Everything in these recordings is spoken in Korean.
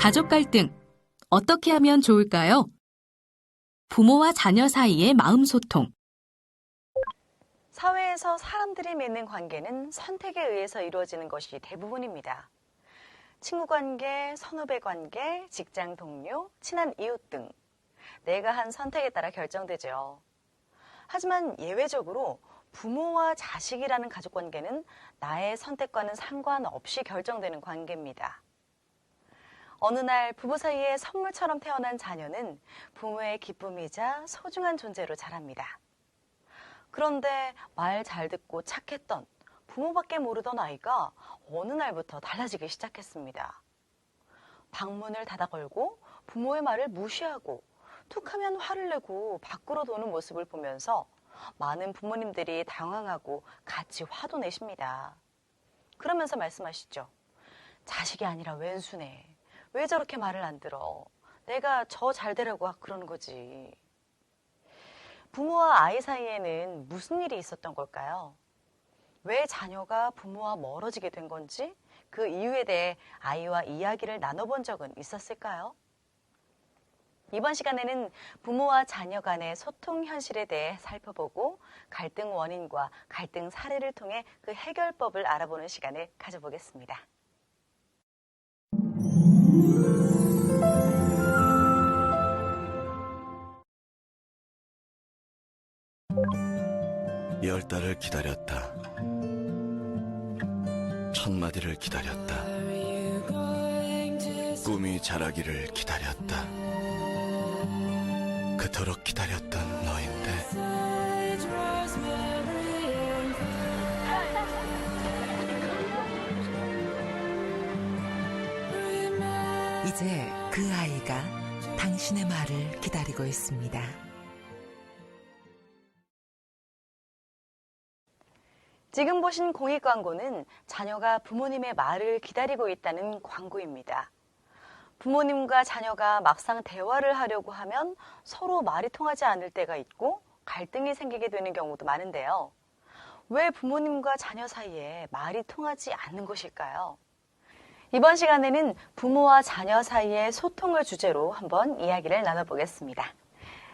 가족 갈등, 어떻게 하면 좋을까요? 부모와 자녀 사이의 마음 소통. 사회에서 사람들이 맺는 관계는 선택에 의해서 이루어지는 것이 대부분입니다. 친구 관계, 선후배 관계, 직장 동료, 친한 이웃 등 내가 한 선택에 따라 결정되죠. 하지만 예외적으로 부모와 자식이라는 가족 관계는 나의 선택과는 상관없이 결정되는 관계입니다. 어느 날 부부 사이에 선물처럼 태어난 자녀는 부모의 기쁨이자 소중한 존재로 자랍니다. 그런데 말 잘 듣고 착했던 부모밖에 모르던 아이가 어느 날부터 달라지기 시작했습니다. 방문을 닫아 걸고 부모의 말을 무시하고 툭하면 화를 내고 밖으로 도는 모습을 보면서 많은 부모님들이 당황하고 같이 화도 내십니다. 그러면서 말씀하시죠. 자식이 아니라 왼수네. 왜 저렇게 말을 안 들어? 내가 저 잘 되라고 그러는 거지. 부모와 아이 사이에는 무슨 일이 있었던 걸까요? 왜 자녀가 부모와 멀어지게 된 건지 그 이유에 대해 아이와 이야기를 나눠본 적은 있었을까요? 이번 시간에는 부모와 자녀 간의 소통 현실에 대해 살펴보고 갈등 원인과 갈등 사례를 통해 그 해결법을 알아보는 시간을 가져보겠습니다. 열 달을 기다렸다. 첫 마디를 기다렸다. 꿈이 자라기를 기다렸다. 그토록 기다렸던 너인데 이제 그 아이가 당신의 말을 기다리고 있습니다. 지금 보신 공익 광고는 자녀가 부모님의 말을 기다리고 있다는 광고입니다. 부모님과 자녀가 막상 대화를 하려고 하면 서로 말이 통하지 않을 때가 있고 갈등이 생기게 되는 경우도 많은데요. 왜 부모님과 자녀 사이에 말이 통하지 않는 것일까요? 이번 시간에는 부모와 자녀 사이의 소통을 주제로 한번 이야기를 나눠보겠습니다.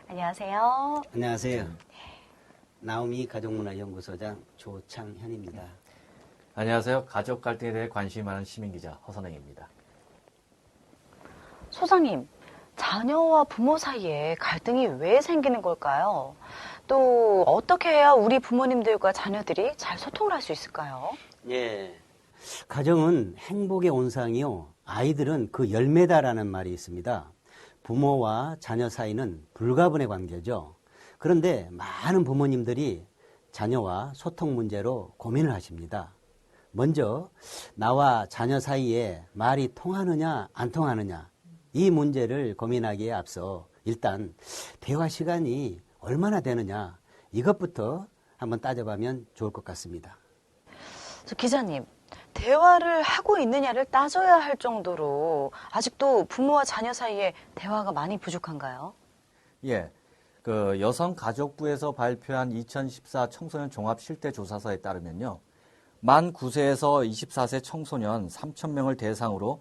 안녕하세요. 안녕하세요. 나오미 가족문화연구소장 조창현입니다. 안녕하세요. 가족 갈등에 대해 관심이 많은 시민기자 허선행입니다. 소장님, 자녀와 부모 사이에 갈등이 왜 생기는 걸까요? 또 어떻게 해야 우리 부모님들과 자녀들이 잘 소통을 할 수 있을까요? 예, 가정은 행복의 온상이요. 아이들은 그 열매다라는 말이 있습니다. 부모와 자녀 사이는 불가분의 관계죠. 그런데 많은 부모님들이 자녀와 소통 문제로 고민을 하십니다. 먼저 나와 자녀 사이에 말이 통하느냐 안 통하느냐 이 문제를 고민하기에 앞서 일단 대화 시간이 얼마나 되느냐 이것부터 한번 따져보면 좋을 것 같습니다. 기자님, 대화를 하고 있느냐를 따져야 할 정도로 아직도 부모와 자녀 사이에 대화가 많이 부족한가요? 예. 여성가족부에서 발표한 2014 청소년 종합실태조사서에 따르면요. 만 9세에서 24세 청소년 3,000명을 대상으로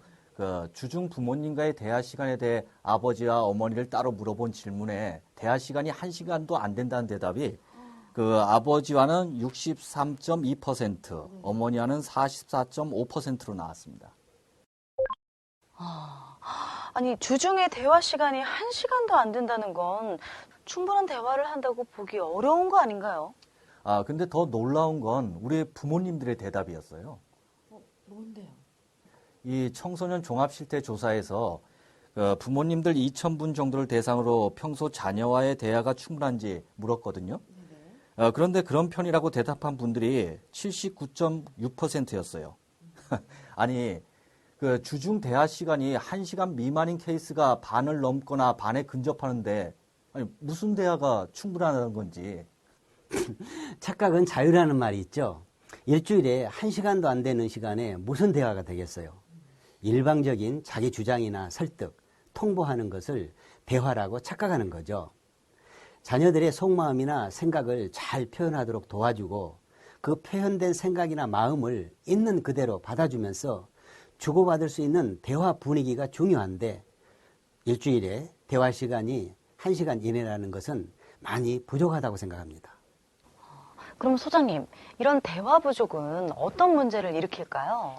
주중 부모님과의 대화 시간에 대해 아버지와 어머니를 따로 물어본 질문에 대화 시간이 1시간도 안 된다는 대답이 아버지와는 63.2%, 어머니와는 44.5%로 나왔습니다. 아니, 주중에 대화 시간이 1시간도 안 된다는 건 충분한 대화를 한다고 보기 어려운 거 아닌가요? 근데 더 놀라운 건 우리 부모님들의 대답이었어요. 뭔데요? 이 청소년 종합실태조사에서 부모님들 2,000분 정도를 대상으로 평소 자녀와의 대화가 충분한지 물었거든요. 그런데 그런 편이라고 대답한 분들이 79.6%였어요. 아니, 주중 대화 시간이 1시간 미만인 케이스가 반을 넘거나 반에 근접하는데 아니, 무슨 대화가 충분하다는 건지. 착각은 자유라는 말이 있죠. 일주일에 1시간도 안 되는 시간에 무슨 대화가 되겠어요. 일방적인 자기 주장이나 설득, 통보하는 것을 대화라고 착각하는 거죠. 자녀들의 속마음이나 생각을 잘 표현하도록 도와주고 그 표현된 생각이나 마음을 있는 그대로 받아주면서 주고받을 수 있는 대화 분위기가 중요한데 일주일에 대화 시간이 1시간 이내라는 것은 많이 부족하다고 생각합니다. 그럼 소장님, 이런 대화 부족은 어떤 문제를 일으킬까요?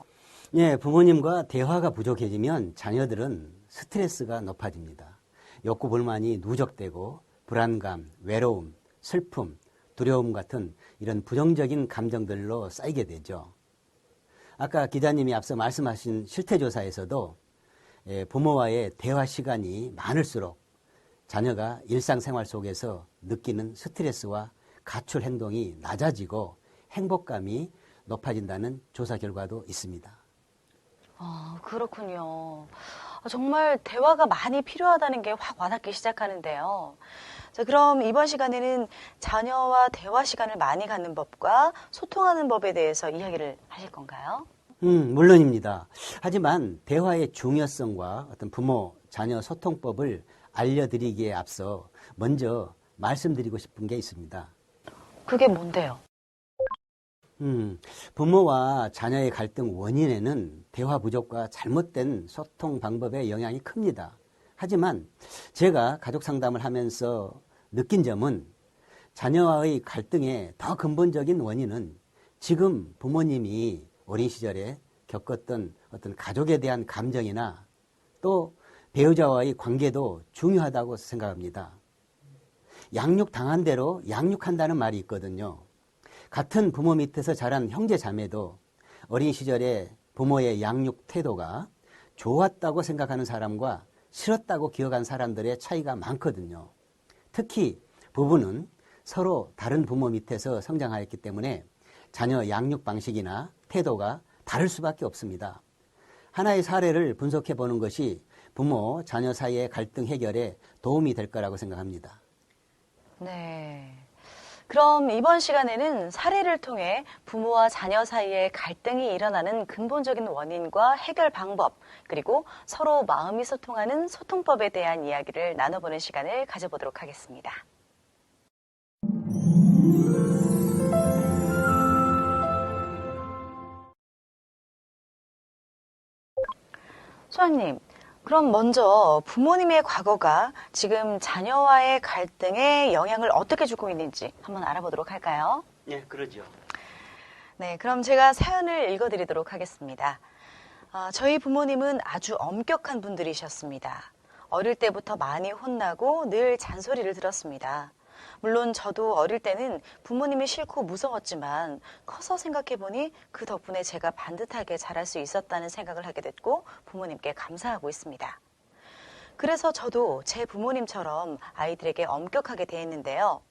예, 부모님과 대화가 부족해지면 자녀들은 스트레스가 높아집니다. 욕구 불만이 누적되고 불안감, 외로움, 슬픔, 두려움 같은 이런 부정적인 감정들로 쌓이게 되죠. 아까 기자님이 앞서 말씀하신 실태조사에서도 부모와의 대화 시간이 많을수록 자녀가 일상생활 속에서 느끼는 스트레스와 가출 행동이 낮아지고 행복감이 높아진다는 조사 결과도 있습니다. 그렇군요. 정말 대화가 많이 필요하다는 게 확 와닿기 시작하는데요. 자, 그럼 이번 시간에는 자녀와 대화 시간을 많이 갖는 법과 소통하는 법에 대해서 이야기를 하실 건가요? 물론입니다. 하지만 대화의 중요성과 어떤 부모, 자녀 소통법을 알려드리기에 앞서 먼저 말씀드리고 싶은 게 있습니다. 그게 뭔데요? 부모와 자녀의 갈등 원인에는 대화 부족과 잘못된 소통 방법의 영향이 큽니다. 하지만 제가 가족 상담을 하면서 느낀 점은 자녀와의 갈등의 더 근본적인 원인은 지금 부모님이 어린 시절에 겪었던 어떤 가족에 대한 감정이나 또 배우자와의 관계도 중요하다고 생각합니다. 양육당한 대로 양육한다는 말이 있거든요. 같은 부모 밑에서 자란 형제 자매도 어린 시절에 부모의 양육 태도가 좋았다고 생각하는 사람과 싫었다고 기억한 사람들의 차이가 많거든요. 특히 부부는 서로 다른 부모 밑에서 성장하였기 때문에 자녀 양육 방식이나 태도가 다를 수밖에 없습니다. 하나의 사례를 분석해 보는 것이 부모, 자녀 사이의 갈등 해결에 도움이 될 거라고 생각합니다. 네. 그럼 이번 시간에는 사례를 통해 부모와 자녀 사이에 갈등이 일어나는 근본적인 원인과 해결 방법, 그리고 서로 마음이 소통하는 소통법에 대한 이야기를 나눠보는 시간을 가져보도록 하겠습니다. 소장님, 그럼 먼저 부모님의 과거가 지금 자녀와의 갈등에 영향을 어떻게 주고 있는지 한번 알아보도록 할까요? 네, 그러죠. 네, 그럼 제가 사연을 읽어드리도록 하겠습니다. 저희 부모님은 아주 엄격한 분들이셨습니다. 어릴 때부터 많이 혼나고 늘 잔소리를 들었습니다. 물론 저도 어릴 때는 부모님이 싫고 무서웠지만 커서 생각해보니 그 덕분에 제가 반듯하게 자랄 수 있었다는 생각을 하게 됐고 부모님께 감사하고 있습니다. 그래서 저도 제 부모님처럼 아이들에게 엄격하게 대했는데요.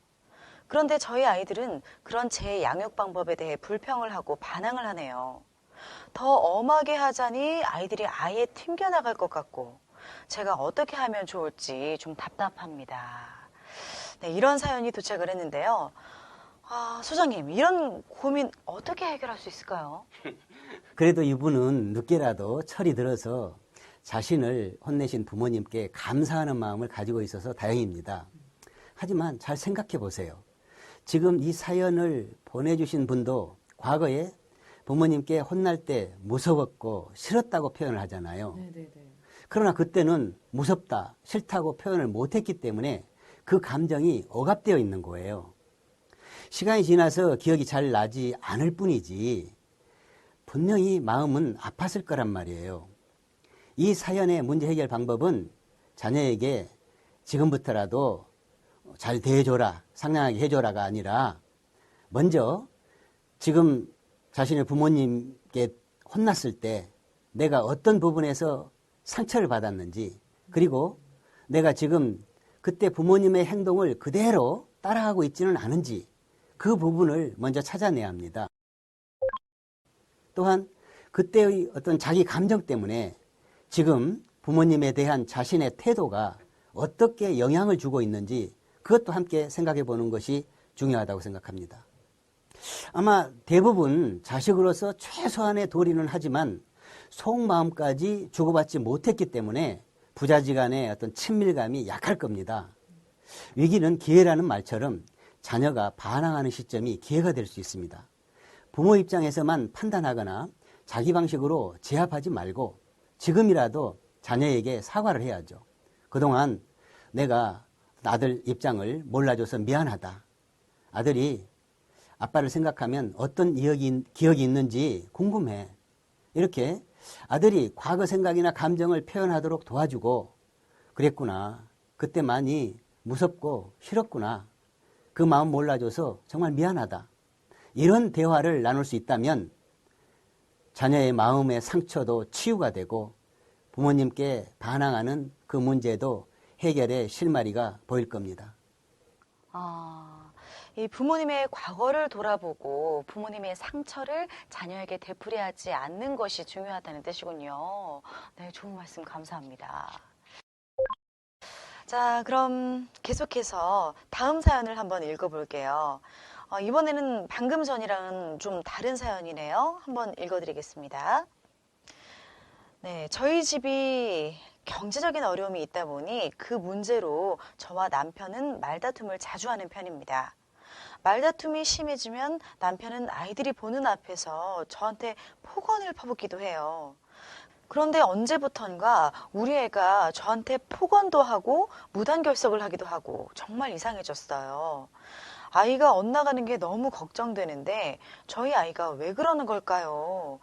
그런데 저희 아이들은 그런 제 양육 방법에 대해 불평을 하고 반항을 하네요. 더 엄하게 하자니 아이들이 아예 튕겨나갈 것 같고 제가 어떻게 하면 좋을지 좀 답답합니다. 네, 이런 사연이 도착을 했는데요. 소장님, 이런 고민 어떻게 해결할 수 있을까요? 그래도 이분은 늦게라도 철이 들어서 자신을 혼내신 부모님께 감사하는 마음을 가지고 있어서 다행입니다. 하지만 잘 생각해 보세요. 지금 이 사연을 보내주신 분도 과거에 부모님께 혼날 때 무서웠고 싫었다고 표현을 하잖아요. 그러나 그때는 무섭다, 싫다고 표현을 못했기 때문에 그 감정이 억압되어 있는 거예요. 시간이 지나서 기억이 잘 나지 않을 뿐이지 분명히 마음은 아팠을 거란 말이에요. 이 사연의 문제 해결 방법은 자녀에게 지금부터라도 잘 대해줘라, 상냥하게 해줘라가 아니라 먼저 지금 자신의 부모님께 혼났을 때 내가 어떤 부분에서 상처를 받았는지, 그리고 내가 지금 그때 부모님의 행동을 그대로 따라하고 있지는 않은지 그 부분을 먼저 찾아내야 합니다. 또한 그때의 어떤 자기 감정 때문에 지금 부모님에 대한 자신의 태도가 어떻게 영향을 주고 있는지 그것도 함께 생각해 보는 것이 중요하다고 생각합니다. 아마 대부분 자식으로서 최소한의 도리는 하지만 속마음까지 주고받지 못했기 때문에 부자지간의 어떤 친밀감이 약할 겁니다. 위기는 기회라는 말처럼 자녀가 반항하는 시점이 기회가 될 수 있습니다. 부모 입장에서만 판단하거나 자기 방식으로 제압하지 말고 지금이라도 자녀에게 사과를 해야죠. 그동안 내가 아들 입장을 몰라줘서 미안하다. 아들이 아빠를 생각하면 어떤 기억이 있는지 궁금해. 이렇게 아들이 과거 생각이나 감정을 표현하도록 도와주고, 그랬구나. 그때 많이 무섭고 싫었구나. 그 마음 몰라줘서 정말 미안하다. 이런 대화를 나눌 수 있다면 자녀의 마음의 상처도 치유가 되고 부모님께 반항하는 그 문제도 해결의 실마리가 보일 겁니다. 이 부모님의 과거를 돌아보고 부모님의 상처를 자녀에게 되풀이하지 않는 것이 중요하다는 뜻이군요. 네, 좋은 말씀 감사합니다. 자, 그럼 계속해서 다음 사연을 한번 읽어볼게요. 이번에는 방금 전이랑은 좀 다른 사연이네요. 한번 읽어드리겠습니다. 네, 저희 집이 경제적인 어려움이 있다 보니 그 문제로 저와 남편은 말다툼을 자주 하는 편입니다. 말다툼이 심해지면 남편은 아이들이 보는 앞에서 저한테 폭언을 퍼붓기도 해요. 그런데 언제부턴가 우리 애가 저한테 폭언도 하고 무단결석을 하기도 하고 정말 이상해졌어요. 아이가 엇나가는 게 너무 걱정되는데 저희 아이가 왜 그러는 걸까요?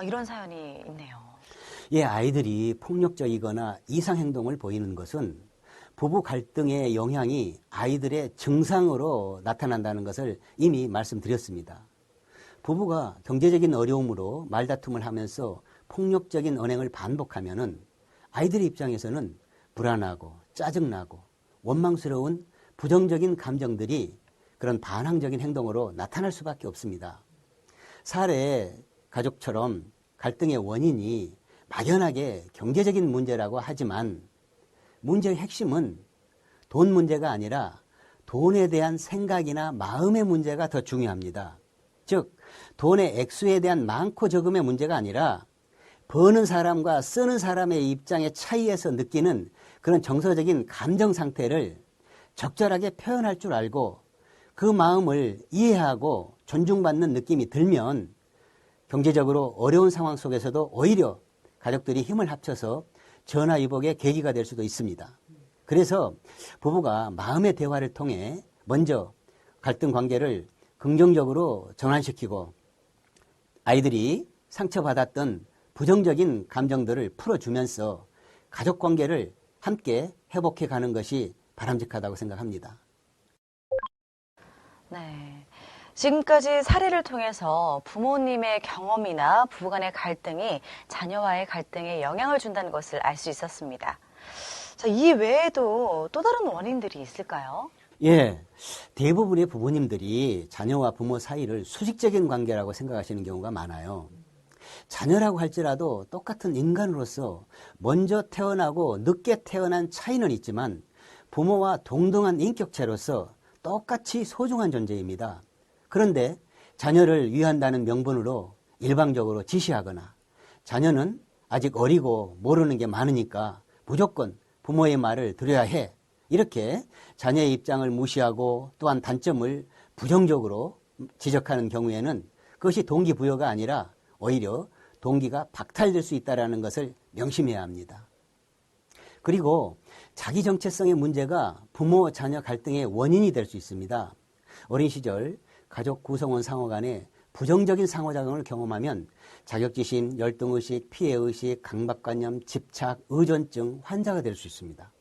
이런 사연이 있네요. 예, 아이들이 폭력적이거나 이상 행동을 보이는 것은 부부 갈등의 영향이 아이들의 증상으로 나타난다는 것을 이미 말씀드렸습니다. 부부가 경제적인 어려움으로 말다툼을 하면서 폭력적인 언행을 반복하면은 아이들의 입장에서는 불안하고 짜증나고 원망스러운 부정적인 감정들이 그런 반항적인 행동으로 나타날 수밖에 없습니다. 사례 가족처럼 갈등의 원인이 막연하게 경제적인 문제라고 하지만 문제의 핵심은 돈 문제가 아니라 돈에 대한 생각이나 마음의 문제가 더 중요합니다. 즉, 돈의 액수에 대한 많고 적음의 문제가 아니라 버는 사람과 쓰는 사람의 입장의 차이에서 느끼는 그런 정서적인 감정 상태를 적절하게 표현할 줄 알고 그 마음을 이해하고 존중받는 느낌이 들면 경제적으로 어려운 상황 속에서도 오히려 가족들이 힘을 합쳐서 전화위복의 계기가 될 수도 있습니다. 그래서 부부가 마음의 대화를 통해 먼저 갈등 관계를 긍정적으로 전환시키고 아이들이 상처받았던 부정적인 감정들을 풀어주면서 가족 관계를 함께 회복해 가는 것이 바람직하다고 생각합니다. 네. 지금까지 사례를 통해서 부모님의 경험이나 부부간의 갈등이 자녀와의 갈등에 영향을 준다는 것을 알 수 있었습니다. 자, 이 외에도 또 다른 원인들이 있을까요? 예, 대부분의 부모님들이 자녀와 부모 사이를 수직적인 관계라고 생각하시는 경우가 많아요. 자녀라고 할지라도 똑같은 인간으로서 먼저 태어나고 늦게 태어난 차이는 있지만 부모와 동등한 인격체로서 똑같이 소중한 존재입니다. 그런데 자녀를 위한다는 명분으로 일방적으로 지시하거나 자녀는 아직 어리고 모르는 게 많으니까 무조건 부모의 말을 들어야 해. 이렇게 자녀의 입장을 무시하고 또한 단점을 부정적으로 지적하는 경우에는 그것이 동기부여가 아니라 오히려 동기가 박탈될 수 있다는 것을 명심해야 합니다. 그리고 자기 정체성의 문제가 부모 자녀 갈등의 원인이 될 수 있습니다. 어린 시절 가족 구성원 상호 간에 부정적인 상호작용을 경험하면 자격지심, 열등의식, 피해의식, 강박관념, 집착, 의존증 환자가 될 수 있습니다.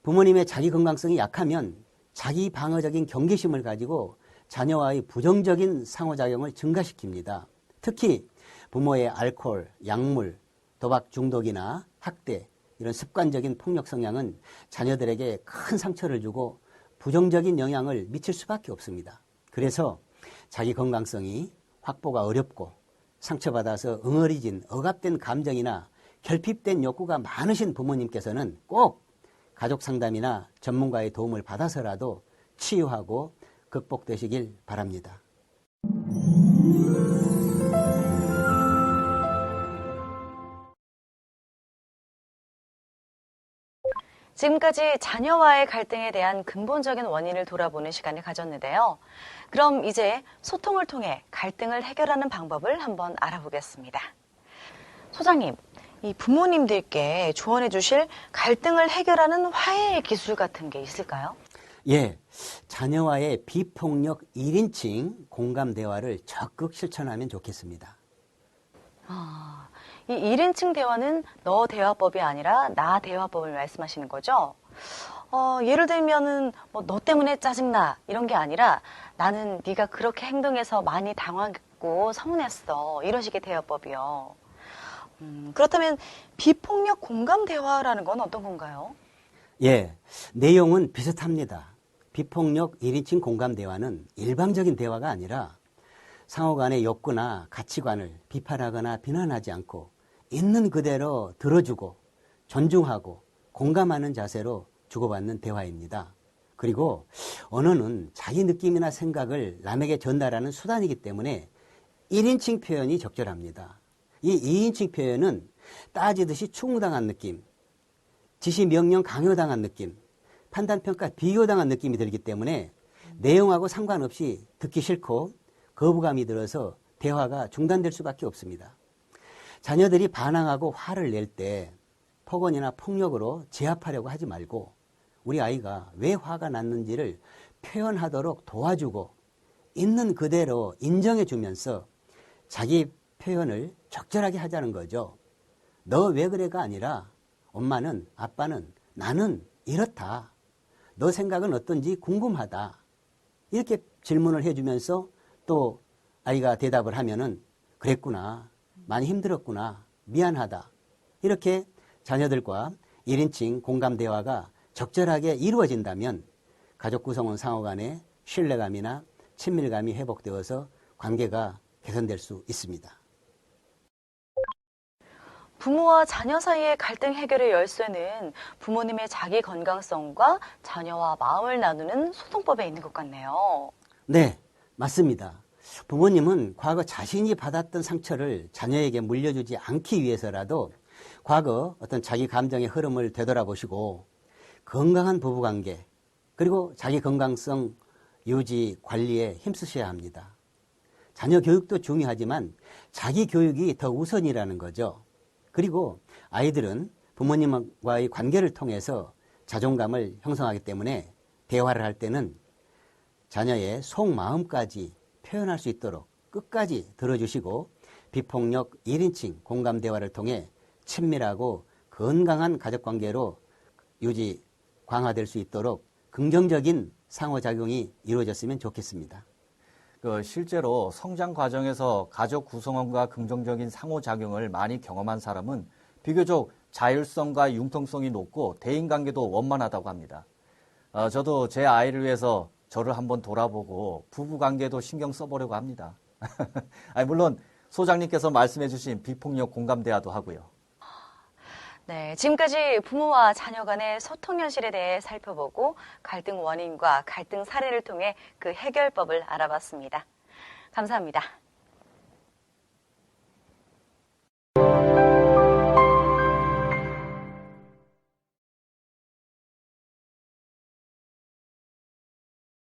부모님의 자기 건강성이 약하면 자기 방어적인 경계심을 가지고 자녀와의 부정적인 상호작용을 증가시킵니다. 특히 부모의 알코올, 약물, 도박 중독이나 학대, 이런 습관적인 폭력 성향은 자녀들에게 큰 상처를 주고 부정적인 영향을 미칠 수밖에 없습니다. 그래서 자기 건강성이 확보가 어렵고 상처받아서 응어리진 억압된 감정이나 결핍된 욕구가 많으신 부모님께서는 꼭 가족 상담이나 전문가의 도움을 받아서라도 치유하고 극복되시길 바랍니다. 지금까지 자녀와의 갈등에 대한 근본적인 원인을 돌아보는 시간을 가졌는데요. 그럼 이제 소통을 통해 갈등을 해결하는 방법을 한번 알아보겠습니다. 소장님, 이 부모님들께 조언해 주실 갈등을 해결하는 화해의 기술 같은 게 있을까요? 예, 자녀와의 비폭력 1인칭 공감 대화를 적극 실천하면 좋겠습니다. 이 1인칭 대화는 너 대화법이 아니라 나 대화법을 말씀하시는 거죠? 예를 들면은 너 때문에 짜증나 이런 게 아니라 나는 네가 그렇게 행동해서 많이 당황했고 서운했어 이런 식의 대화법이요. 그렇다면 비폭력 공감 대화라는 건 어떤 건가요? 예, 내용은 비슷합니다. 비폭력 1인칭 공감 대화는 일방적인 대화가 아니라 상호 간의 욕구나 가치관을 비판하거나 비난하지 않고 있는 그대로 들어주고 존중하고 공감하는 자세로 주고받는 대화입니다. 그리고 언어는 자기 느낌이나 생각을 남에게 전달하는 수단이기 때문에 1인칭 표현이 적절합니다. 이 2인칭 표현은 따지듯이 충당한 느낌, 지시 명령 강요당한 느낌, 판단평가 비교당한 느낌이 들기 때문에 내용하고 상관없이 듣기 싫고 거부감이 들어서 대화가 중단될 수밖에 없습니다. 자녀들이 반항하고 화를 낼 때 폭언이나 폭력으로 제압하려고 하지 말고 우리 아이가 왜 화가 났는지를 표현하도록 도와주고 있는 그대로 인정해 주면서 자기 표현을 적절하게 하자는 거죠. 너 왜 그래가 아니라 엄마는, 아빠는, 나는 이렇다. 너 생각은 어떤지 궁금하다. 이렇게 질문을 해주면서 또 아이가 대답을 하면은 그랬구나. 많이 힘들었구나. 미안하다. 이렇게 자녀들과 1인칭 공감 대화가 적절하게 이루어진다면 가족 구성원 상호 간의 신뢰감이나 친밀감이 회복되어서 관계가 개선될 수 있습니다. 부모와 자녀 사이의 갈등 해결의 열쇠는 부모님의 자기 건강성과 자녀와 마음을 나누는 소통법에 있는 것 같네요. 네, 맞습니다. 부모님은 과거 자신이 받았던 상처를 자녀에게 물려주지 않기 위해서라도 과거 어떤 자기 감정의 흐름을 되돌아보시고 건강한 부부관계 그리고 자기 건강성 유지 관리에 힘쓰셔야 합니다. 자녀 교육도 중요하지만 자기 교육이 더 우선이라는 거죠. 그리고 아이들은 부모님과의 관계를 통해서 자존감을 형성하기 때문에 대화를 할 때는 자녀의 속마음까지 표현할 수 있도록 끝까지 들어주시고 비폭력 1인칭 공감 대화를 통해 친밀하고 건강한 가족관계로 유지, 강화될 수 있도록 긍정적인 상호작용이 이루어졌으면 좋겠습니다. 실제로 성장 과정에서 가족 구성원과 긍정적인 상호작용을 많이 경험한 사람은 비교적 자율성과 융통성이 높고 대인관계도 원만하다고 합니다. 저도 제 아이를 위해서 저를 한번 돌아보고 부부관계도 신경 써보려고 합니다. 물론 소장님께서 말씀해 주신 비폭력 공감 대화도 하고요. 네, 지금까지 부모와 자녀 간의 소통 현실에 대해 살펴보고 갈등 원인과 갈등 사례를 통해 그 해결법을 알아봤습니다. 감사합니다.